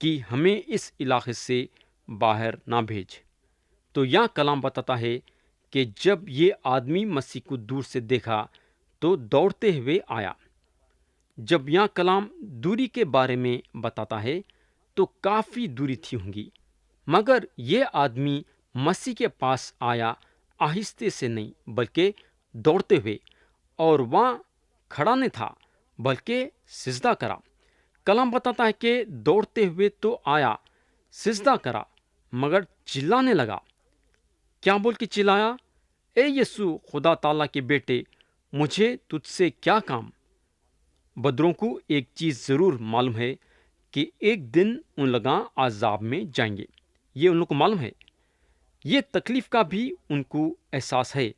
کہ ہمیں اس علاقے سے باہر نہ بھیج۔ تو یہاں کلام بتاتا ہے کہ جب یہ آدمی مسیح کو دور سے دیکھا تو دوڑتے ہوئے آیا۔ جب یہاں کلام دوری کے بارے میں بتاتا ہے تو کافی دوری تھی ہوں گی، مگر یہ آدمی مسیح کے پاس آیا آہستے سے نہیں بلکہ دوڑتے ہوئے، اور وہاں کھڑا نہیں تھا بلکہ سجدہ کرا۔ کلام بتاتا ہے کہ دوڑتے ہوئے تو آیا، سجدہ کرا، مگر چلانے لگا۔ کیا بول کے چلایا؟ اے یسوع، خدا تعالیٰ کے بیٹے، مجھے تجھ سے کیا کام؟ بدروں کو ایک چیز ضرور معلوم ہے کہ ایک دن ان لوگاں عذاب میں جائیں گے، یہ ان لوگوں کو معلوم ہے۔ یہ تکلیف کا بھی ان کو احساس ہے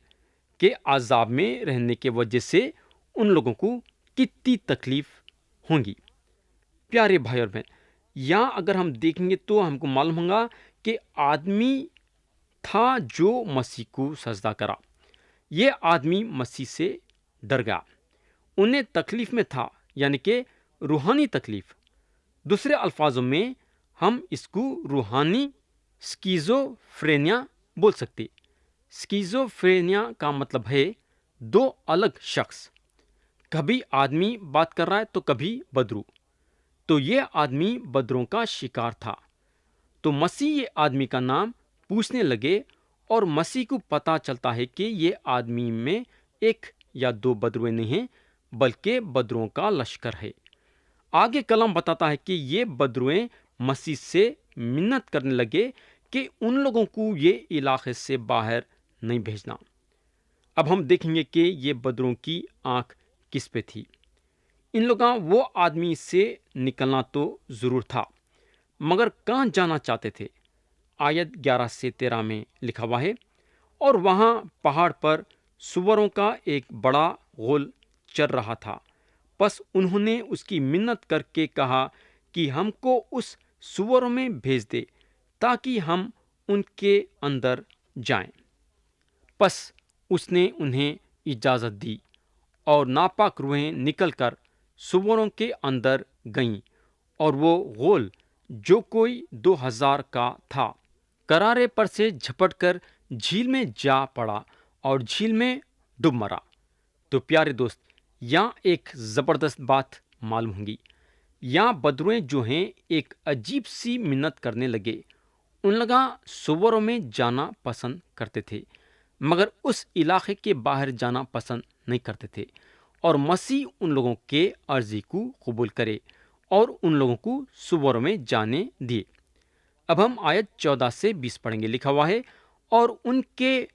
کہ عذاب میں رہنے کی وجہ سے ان لوگوں کو کتنی تکلیف ہوں گی۔ پیارے بھائی اور بہن، یہاں اگر ہم دیکھیں گے تو ہم کو معلوم ہوگا کہ آدمی تھا جو مسیح کو سجدہ کرا۔ یہ آدمی مسیح سے ڈر گیا، انہیں تکلیف میں تھا، یعنی کہ روحانی تکلیف۔ دوسرے الفاظوں میں ہم اس کو روحانی سکیزوفرینیا بول سکتے۔ سکیزوفرینیا کا مطلب ہے دو الگ شخص، کبھی آدمی بات کر رہا ہے تو کبھی بدرو۔ تو یہ آدمی بدروں کا شکار تھا۔ تو مسیح یہ آدمی کا نام پوچھنے لگے، اور مسیح کو پتا چلتا ہے کہ یہ آدمی میں ایک یا دو بدرویں نہیں ہیں بلکہ بدروں کا لشکر ہے۔ آگے کلام بتاتا ہے کہ یہ بدرویں مسیح سے منت کرنے لگے کہ ان لوگوں کو یہ علاقے سے باہر نہیں بھیجنا۔ اب ہم دیکھیں گے کہ یہ بدروں کی آنکھ کس پہ تھی۔ ان لوگاں وہ آدمی سے نکلنا تو ضرور تھا، مگر کہاں جانا چاہتے تھے؟ آیت 11 سے 13 میں لکھا ہوا ہے، اور وہاں پہاڑ پر سوروں کا ایک بڑا غول چر رہا تھا، پس انہوں نے اس کی منت کر کے کہا کہ ہم کو اس سوروں میں بھیج دے تاکہ ہم ان کے اندر جائیں۔ پس اس نے انہیں اجازت دی، اور ناپاک روحیں نکل کر سوروں کے اندر گئیں، اور وہ غول جو کوئی 2000 کا تھا کرارے پر سے جھپٹ کر جھیل میں جا پڑا اور جھیل میں ڈوب مرا۔ تو پیارے دوست، یہاں ایک زبردست بات معلوم ہوگی۔ یہاں بدرویں جو ہیں ایک عجیب سی منت کرنے لگے۔ ان لوگاں سوروں میں جانا پسند کرتے تھے، مگر اس علاقے کے باہر جانا پسند نہیں کرتے تھے، اور مسیح ان لوگوں کے عرضی کو قبول کرے اور ان لوگوں کو سوروں میں جانے دیے۔ اب ہم آیت 14 سے 20 پڑھیں گے۔ لکھا ہوا ہے، اور ان کے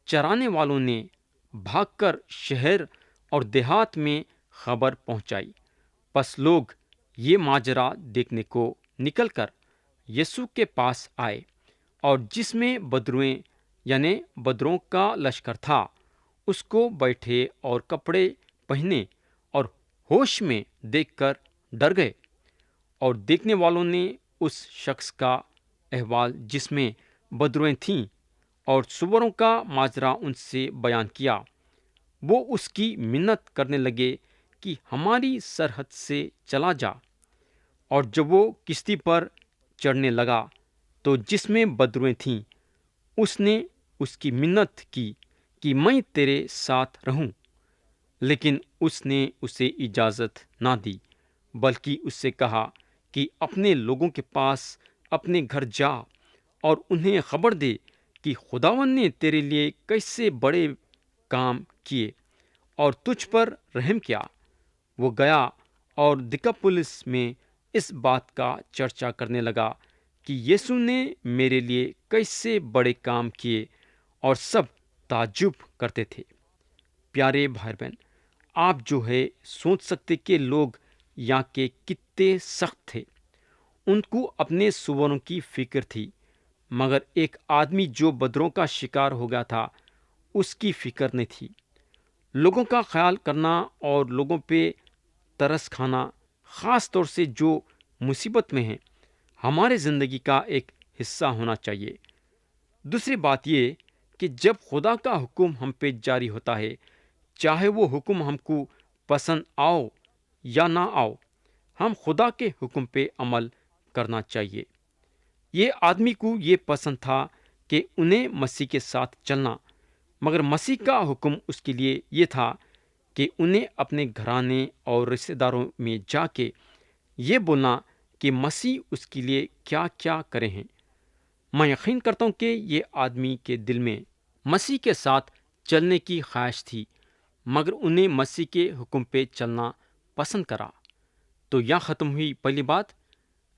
چرانے والوں نے بھاگ کر شہر اور دیہات میں خبر پہنچائی۔ پس لوگ یہ ماجرا دیکھنے کو نکل کر یسوع کے پاس آئے، اور جس میں بدرویں یعنی بدروں کا لشکر تھا اس کو بیٹھے اور کپڑے پہنے اور ہوش میں دیکھ کر ڈر گئے۔ اور دیکھنے والوں نے اس شخص کا احوال جس میں بدرویں تھیں اور سوروں کا ماجرا ان سے بیان کیا۔ وہ اس کی منت کرنے لگے کہ ہماری سرحد سے چلا جا۔ اور جب وہ کشتی پر چڑھنے لگا تو جس میں بدرویں تھیں اس نے اس کی منت کی کہ میں تیرے ساتھ رہوں، لیکن اس نے اسے اجازت نہ دی، بلکہ اس سے کہا کہ اپنے لوگوں کے پاس اپنے گھر جا اور انہیں خبر دے کہ خداوند نے تیرے لیے کیسے بڑے کام کیے اور تجھ پر رحم کیا۔ وہ گیا اور دکاپولس میں اس بات کا چرچا کرنے لگا کہ یسوع نے میرے لیے کیسے بڑے کام کیے، اور سب تعجب کرتے تھے۔ پیارے بھائی بہن، آپ جو ہے سوچ سکتے کہ لوگ یہاں کے کتنے سخت تھے۔ ان کو اپنے سوروں کی فکر تھی، مگر ایک آدمی جو بدروں کا شکار ہو گیا تھا اس کی فکر نہیں تھی۔ لوگوں کا خیال کرنا اور لوگوں پہ ترس کھانا، خاص طور سے جو مصیبت میں ہیں، ہمارے زندگی کا ایک حصہ ہونا چاہیے۔ دوسری بات یہ کہ جب خدا کا حکم ہم پہ جاری ہوتا ہے، چاہے وہ حکم ہم کو پسند آؤ یا نہ آؤ، ہم خدا کے حکم پہ عمل کرنا چاہیے۔ یہ آدمی کو یہ پسند تھا کہ انہیں مسیح کے ساتھ چلنا، مگر مسیح کا حکم اس کے لیے یہ تھا کہ انہیں اپنے گھرانے اور رشتہ داروں میں جا کے یہ بولنا کہ مسیح اس کے لیے کیا کیا کرے ہیں۔ میں یقین کرتا ہوں کہ یہ آدمی کے دل میں مسیح کے ساتھ چلنے کی خواہش تھی، مگر انہیں مسیح کے حکم پہ چلنا پسند کرا۔ تو یہاں ختم ہوئی پہلی بات۔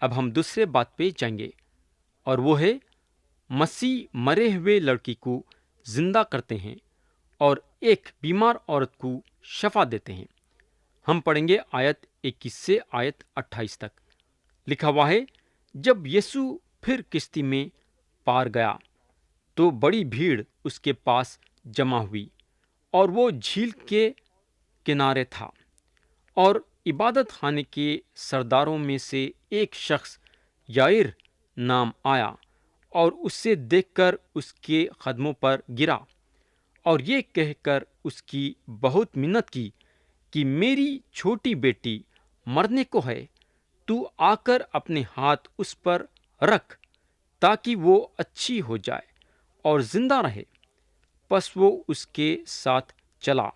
اب ہم دوسرے بات پہ جائیں گے، اور وہ ہے مسیح مرے ہوئے لڑکی کو زندہ کرتے ہیں اور ایک بیمار عورت کو شفا دیتے ہیں۔ ہم پڑھیں گے آیت 21 سے آیت 28 تک۔ لکھا ہوا ہے، جب یسوع پھر کشتی میں پار گیا تو بڑی بھیڑ اس کے پاس جمع ہوئی، اور وہ جھیل کے کنارے تھا، اور عبادت خانے کے سرداروں میں سے ایک شخص یائر نام آیا اور اسے دیکھ کر اس کے قدموں پر گرا اور یہ کہہ کر اس کی بہت منت کی کہ میری چھوٹی بیٹی مرنے کو ہے، تو آ کر اپنے ہاتھ اس پر رکھ تاکہ وہ اچھی ہو جائے اور زندہ رہے۔ پس وہ اس کے ساتھ چلا،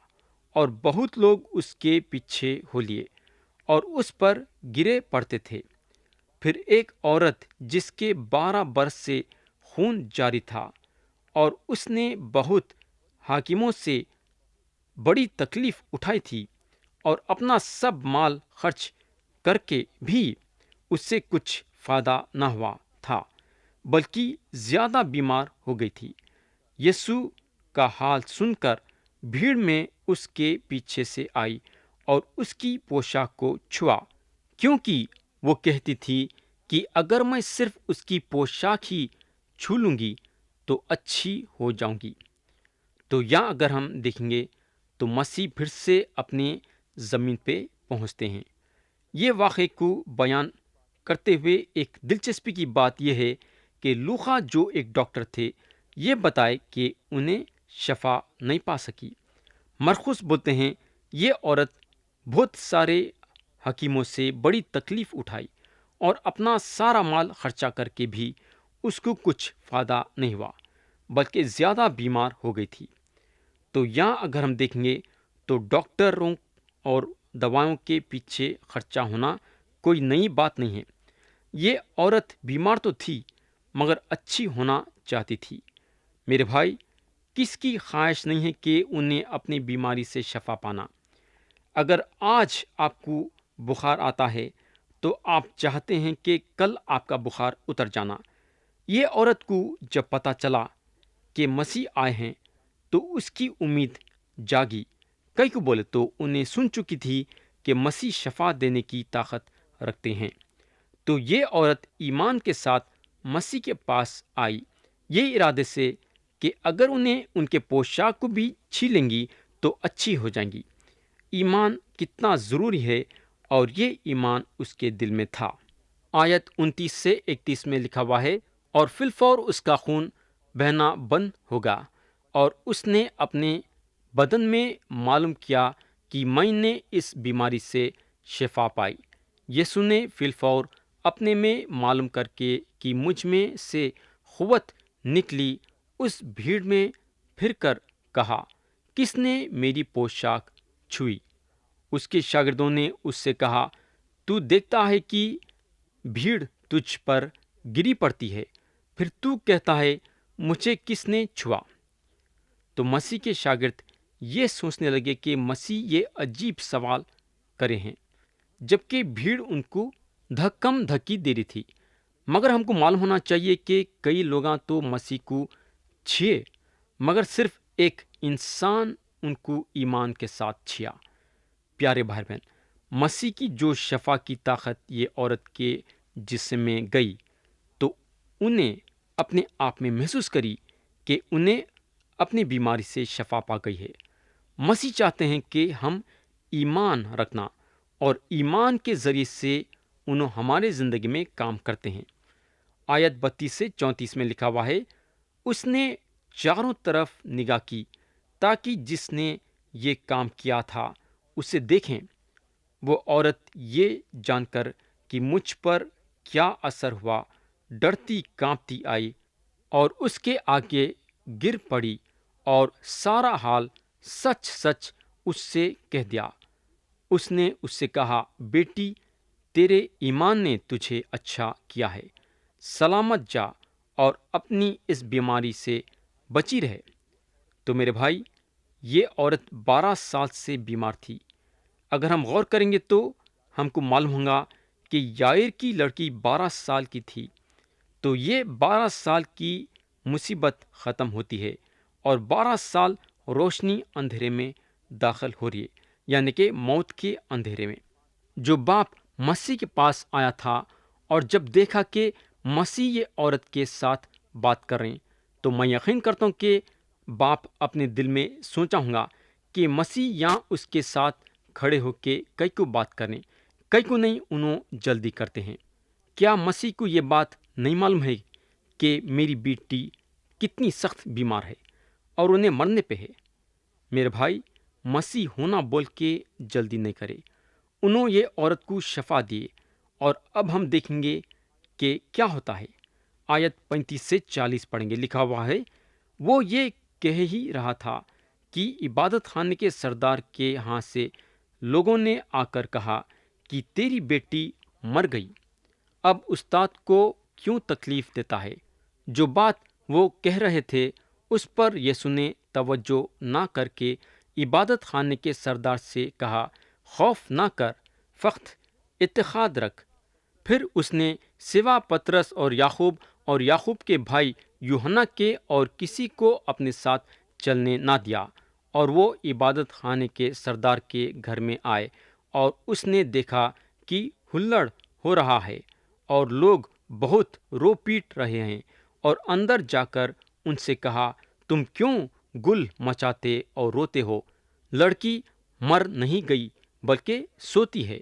اور بہت لوگ اس کے پیچھے ہو لیے اور اس پر گرے پڑتے تھے۔ پھر ایک عورت جس کے 12 برس سے خون جاری تھا اور اس نے بہت حاکموں سے بڑی تکلیف اٹھائی تھی اور اپنا سب مال خرچ کر کے بھی اس سے کچھ فائدہ نہ ہوا تھا، بلکہ زیادہ بیمار ہو گئی تھی، یسوع کا حال سن کر بھیڑ میں اس کے پیچھے سے آئی اور اس کی پوشاک کو چھوا، کیونکہ وہ کہتی تھی کہ اگر میں صرف اس کی پوشاک ہی چھو لوں گی تو اچھی ہو جاؤں گی۔ تو یہاں اگر ہم دیکھیں گے تو مسیح پھر سے اپنے زمین پہ پہنچتے ہیں۔ یہ واقعے کو بیان کرتے ہوئے ایک دلچسپی کی بات یہ ہے کہ لوقا جو ایک ڈاکٹر تھے یہ بتائے کہ انہیں شفا نہیں پا سکی۔ مرقس بولتے ہیں یہ عورت بہت سارے حکیموں سے بڑی تکلیف اٹھائی اور اپنا سارا مال خرچہ کر کے بھی اس کو کچھ فائدہ نہیں ہوا، بلکہ زیادہ بیمار ہو گئی تھی۔ تو یہاں اگر ہم دیکھیں گے تو ڈاکٹروں اور دوائوں کے پیچھے خرچہ ہونا کوئی نئی بات نہیں ہے۔ یہ عورت بیمار تو تھی مگر اچھی ہونا چاہتی تھی۔ میرے بھائی، کس کی خواہش نہیں ہے کہ انہیں اپنی بیماری سے شفا پانا؟ اگر آج آپ کو بخار آتا ہے تو آپ چاہتے ہیں کہ کل آپ کا بخار اتر جانا۔ یہ عورت کو جب پتہ چلا کہ مسیح آئے ہیں تو اس کی امید جاگی۔ کئی کو بولے تو انہیں سن چکی تھی کہ مسیح شفا دینے کی طاقت رکھتے ہیں۔ تو یہ عورت ایمان کے ساتھ مسیح کے پاس آئی، یہ ارادے سے کہ اگر انہیں ان کے پوشاک کو بھی چھیلیں گی تو اچھی ہو جائیں گی۔ ایمان کتنا ضروری ہے، اور یہ ایمان اس کے دل میں تھا۔ آیت 29 سے 31 میں لکھا ہوا ہے، اور فی الفور اس کا خون بہنا بند ہوگا، اور اس نے اپنے بدن میں معلوم کیا کہ میں نے اس بیماری سے شفا پائی۔ یسوع نے فی الفور اپنے میں معلوم کر کے کہ مجھ میں سے قوت نکلی، اس بھیڑ میں پھر کر کہا، کس نے میری پوشاک چھوئی؟ اس کے شاگردوں نے اس سے کہا، تو دیکھتا ہے کہ بھیڑ تجھ پر گری پڑتی ہے، پھر تو کہتا ہے مجھے کس نے چھوا؟ تو مسیح کے شاگرد یہ سوچنے لگے کہ مسیح یہ عجیب سوال کرے ہیں، جبکہ بھیڑ ان کو دھکم دھکی دے رہی تھی۔ مگر ہم کو معلوم ہونا چاہیے کہ کئی لوگاں تو مسیح کو چھیے، مگر صرف ایک انسان ان کو ایمان کے ساتھ چھیا۔ پیارے بھائی بہن، مسیح کی جو شفا کی طاقت یہ عورت کے جسم میں گئی تو انہیں اپنے آپ میں محسوس کری کہ انہیں اپنی بیماری سے شفا پا گئی ہے۔ مسیح چاہتے ہیں کہ ہم ایمان رکھنا، اور ایمان کے ذریعے سے انہوں ہمارے زندگی میں کام کرتے ہیں۔ آیت 32 سے 34 میں لکھا ہوا ہے، اس نے چاروں طرف نگاہ کی تاکہ جس نے یہ کام کیا تھا اسے دیکھیں۔ وہ عورت یہ جان کر کہ مجھ پر کیا اثر ہوا، ڈرتی کانپتی آئی اور اس کے آگے گر پڑی اور سارا حال سچ سچ اس سے کہہ دیا۔ اس نے اس سے کہا، بیٹی، تیرے ایمان نے تجھے اچھا کیا ہے، سلامت جا اور اپنی اس بیماری سے بچی رہے۔ تو میرے بھائی، یہ عورت 12 سال سے بیمار تھی۔ اگر ہم غور کریں گے تو ہم کو معلوم ہوگا کہ یائر کی لڑکی 12 سال کی تھی۔ تو یہ 12 سال کی مصیبت ختم ہوتی ہے اور 12 سال روشنی اندھیرے میں داخل ہو رہی ہے، یعنی کہ موت کے اندھیرے میں۔ جو باپ مسیح کے پاس آیا تھا اور جب دیکھا کہ مسیح یہ عورت کے ساتھ بات کر رہے ہیں، تو میں یقین کرتا ہوں کہ باپ اپنے دل میں سوچا ہوں گا کہ مسیح یہاں اس کے ساتھ کھڑے ہو کے کئی کو بات کریں، کئی کو نہیں انہوں جلدی کرتے ہیں۔ کیا مسیح کو یہ بات نہیں معلوم ہے کہ میری بیٹی کتنی سخت بیمار ہے اور انہیں مرنے پہ ہے؟ میرے بھائی، مسیح ہونا بول کے جلدی نہیں کرے۔ انہوں یہ عورت کو شفا دیے اور اب ہم دیکھیں گے کہ کیا ہوتا ہے۔ آیت 35 سے 40 پڑھیں گے، لکھا ہوا ہے، وہ یہ کہہ ہی رہا تھا کہ عبادت خانے کے سردار کے ہاں سے لوگوں نے آ کر کہا کہ تیری بیٹی مر گئی، اب استاد کو کیوں تکلیف دیتا ہے؟ جو بات وہ کہہ رہے تھے اس پر یسوع نے توجہ نہ کر کے عبادت خانے کے سردار سے کہا، خوف نہ کر، فقط اتقاد رکھ۔ پھر اس نے سوا پطرس اور یعقوب کے بھائی یوحنا کے اور کسی کو اپنے ساتھ چلنے نہ دیا، اور وہ عبادت خانے کے سردار کے گھر میں آئے اور اس نے دیکھا کہ ہلڑ ہو رہا ہے اور لوگ بہت رو پیٹ رہے ہیں، اور اندر جا کر ان سے کہا، تم کیوں گل مچاتے اور روتے ہو؟ لڑکی مر نہیں گئی بلکہ سوتی ہے۔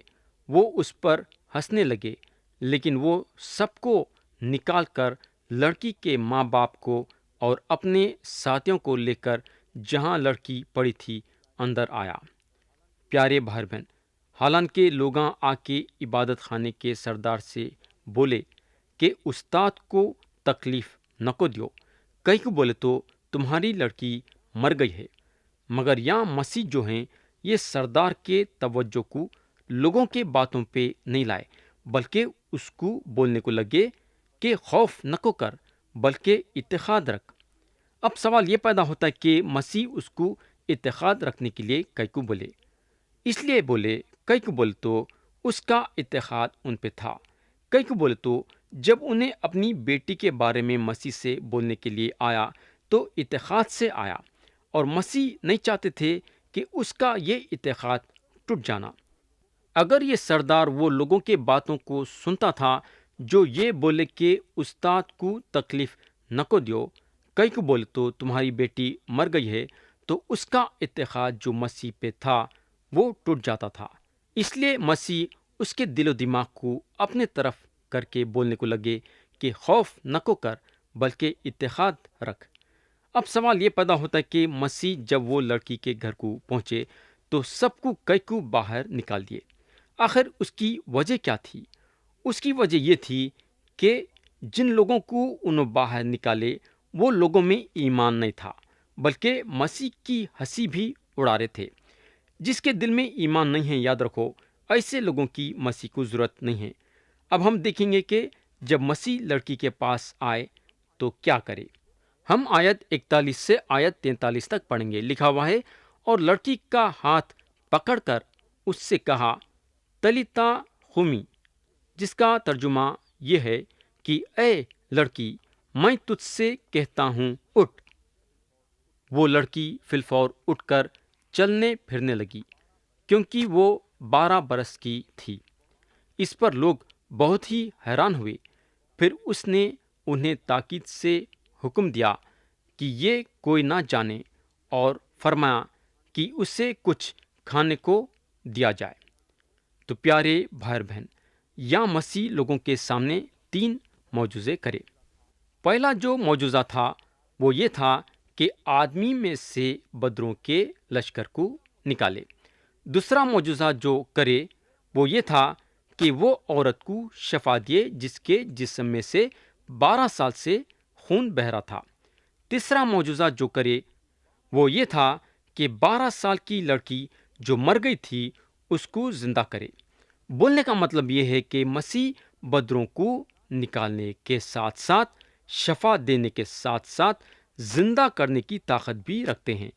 وہ اس پر ہنسنے لگے، لیکن وہ سب کو نکال کر لڑکی کے ماں باپ کو اور اپنے ساتھیوں کو لے کر جہاں لڑکی پڑی تھی اندر آیا۔ پیارے بھائی بہن، حالانکہ لوگاں آ کے عبادت خانے کے سردار سے بولے کہ استاد کو تکلیف نہ کو دیو، کئی کو بولے تو تمہاری لڑکی مر گئی ہے، مگر یہاں مسیح جو ہیں یہ سردار کے توجہ کو لوگوں کے باتوں پہ نہیں لائے، بلکہ اس کو بولنے کو لگے کہ خوف نہ کو کر بلکہ اتحاد رکھ۔ اب سوال یہ پیدا ہوتا ہے کہ مسیح اس کو اتحاد رکھنے کے لیے کئی کو بولے، اس لیے بولے، کئی کو بولے تو اس کا اتحاد ان پہ تھا، کئی کو بولے تو جب انہیں اپنی بیٹی کے بارے میں مسیح سے بولنے کے لیے آیا تو اتحاد سے آیا، اور مسیح نہیں چاہتے تھے کہ اس کا یہ اتحاد ٹوٹ جانا۔ اگر یہ سردار وہ لوگوں کے باتوں کو سنتا تھا جو یہ بولے کہ استاد کو تکلیف نہ کو دیو، کئی کو بولے تو تمہاری بیٹی مر گئی ہے، تو اس کا اتحاد جو مسیح پہ تھا وہ ٹوٹ جاتا تھا۔ اس لیے مسیح اس کے دل و دماغ کو اپنے طرف کر کے بولنے کو لگے کہ خوف نہ کو کر بلکہ اتحاد رکھ۔ اب سوال یہ پیدا ہوتا ہے کہ مسیح جب وہ لڑکی کے گھر کو پہنچے تو سب کو کئی کو باہر نکال دیے۔ آخر اس کی وجہ کیا تھی؟ اس کی وجہ یہ تھی کہ جن لوگوں کو انہوں باہر نکالے وہ لوگوں میں ایمان نہیں تھا، بلکہ مسیح کی ہنسی بھی اڑا رہے تھے۔ جس کے دل میں ایمان نہیں ہے، یاد رکھو، ایسے لوگوں کی مسیح کو ضرورت نہیں ہے۔ اب ہم دیکھیں گے کہ جب مسیح لڑکی کے پاس آئے تو کیا کرے۔ ہم آیت 41 سے آیت 43 تک پڑھیں گے، لکھا ہوا ہے، اور لڑکی کا ہاتھ پکڑ کر اس سے کہا، تلیتا قومی، جس کا ترجمہ یہ ہے کہ اے لڑکی، میں تجھ سے کہتا ہوں، اٹھ۔ وہ لڑکی فی الفور اٹھ کر چلنے پھرنے لگی، کیونکہ وہ 12 برس کی تھی۔ اس پر لوگ بہت ہی حیران ہوئے۔ پھر اس نے انہیں تاکید سے حکم دیا کہ یہ کوئی نہ جانے، اور فرمایا کہ اسے کچھ کھانے کو دیا جائے۔ تو پیارے بھائی بہن، یا مسیح لوگوں کے سامنے 3 معجزے کرے۔ پہلا جو معجزہ تھا وہ یہ تھا کہ آدمی میں سے بدروں کے لشکر کو نکالے۔ دوسرا معجزہ جو کرے وہ یہ تھا کہ وہ عورت کو شفا دیے جس کے جسم میں سے 12 سال سے خون بہ رہا تھا۔ تیسرا معجزہ جو کرے وہ یہ تھا کہ 12 سال کی لڑکی جو مر گئی تھی اس کو زندہ کرے۔ بولنے کا مطلب یہ ہے کہ مسیح بدروں کو نکالنے کے ساتھ ساتھ، شفا دینے کے ساتھ ساتھ زندہ کرنے کی طاقت بھی رکھتے ہیں۔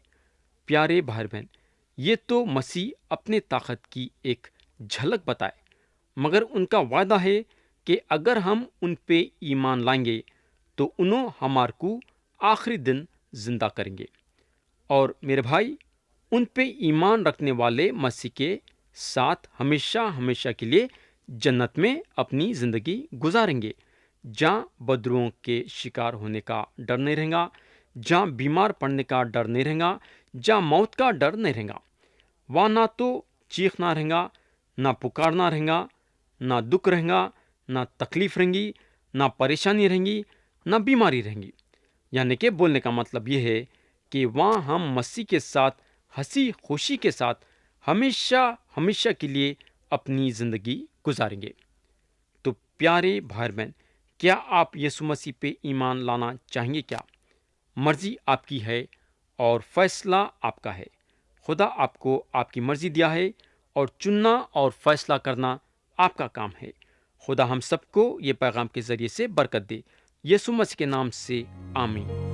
پیارے بھائی بہن، یہ تو مسیح اپنے طاقت کی ایک جھلک بتائے، مگر ان کا وعدہ ہے کہ اگر ہم ان پہ ایمان لائیں گے تو انہوں ہمار کو آخری دن زندہ کریں گے۔ اور میرے بھائی، ان پہ ایمان رکھنے والے مسیح کے ساتھ ہمیشہ ہمیشہ کے لیے جنت میں اپنی زندگی گزاریں گے، جہاں بدروؤں کے شکار ہونے کا ڈر نہیں رہے گا، جہاں بیمار پڑنے کا ڈر نہیں رہے گا، جہاں موت کا ڈر نہیں رہے گا۔ وہاں نہ تو چیخنا رہے گا، نہ پکارنا رہے گا، نہ دکھ رہے گا، نہ تکلیف رہیں گی، نہ پریشانی رہیں گی، نہ بیماری رہیں گی۔ یعنی کہ بولنے کا مطلب یہ ہے کہ وہاں ہم مسیح کے ساتھ ہنسی خوشی کے ساتھ ہمیشہ ہمیشہ کے لیے اپنی زندگی گزاریں گے۔ تو پیارے بھائی بہن، کیا آپ یسوع مسیح پہ ایمان لانا چاہیں گے؟ کیا مرضی آپ کی ہے اور فیصلہ آپ کا ہے۔ خدا آپ کو آپ کی مرضی دیا ہے اور چننا اور فیصلہ کرنا آپ کا کام ہے۔ خدا ہم سب کو یہ پیغام کے ذریعے سے برکت دے۔ یسوع مسیح کے نام سے آمین۔